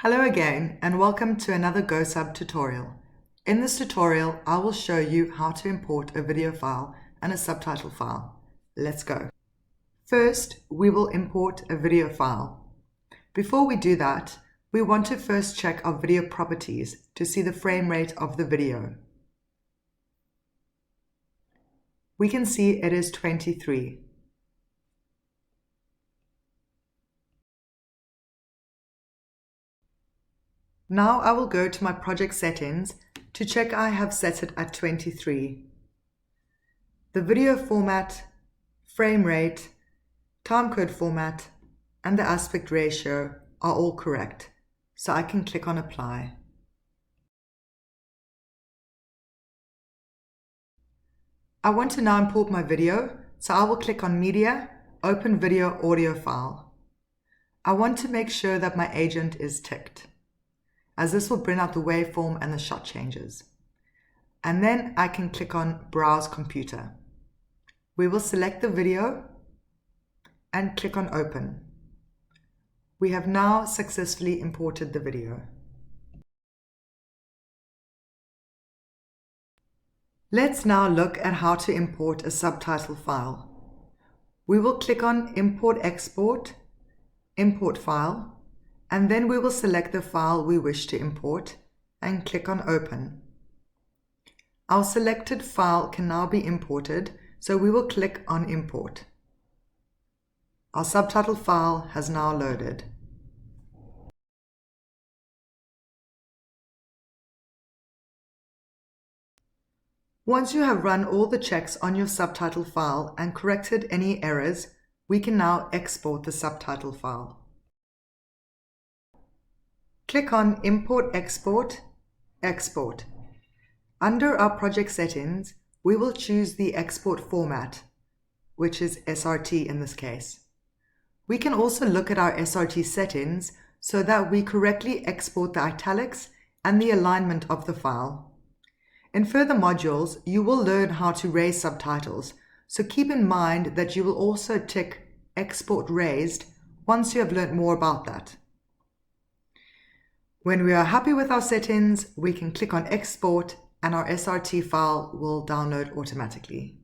Hello again and welcome to another GOSUB tutorial. In this tutorial, I will show you how to import a video file and a subtitle file. Let's go. First, we will import a video file. Before we do that, we want to first check our video properties to see the frame rate of the video. We can see it is 23. Now I will go to my project settings to check I have set it at 23. The video format, frame rate, timecode format, and the aspect ratio are all correct, so I can click on Apply. I want to now import my video, so I will click on Media, Open Video Audio File. I want to make sure that my agent is ticked, as this will bring out the waveform and the shot changes. And then I can click on Browse Computer. We will select the video and click on Open. We have now successfully imported the video. Let's now look at how to import a subtitle file. We will click on Import Export, Import File, and then we will select the file we wish to import and click on Open. Our selected file can now be imported, so we will click on Import. Our subtitle file has now loaded. Once you have run all the checks on your subtitle file and corrected any errors, we can now export the subtitle file. Click on Import Export, Export. Under our project settings, we will choose the export format, which is SRT in this case. We can also look at our SRT settings so that we correctly export the italics and the alignment of the file. In further modules, you will learn how to raise subtitles, so keep in mind that you will also tick Export Raised once you have learned more about that. When we are happy with our settings, we can click on Export and our SRT file will download automatically.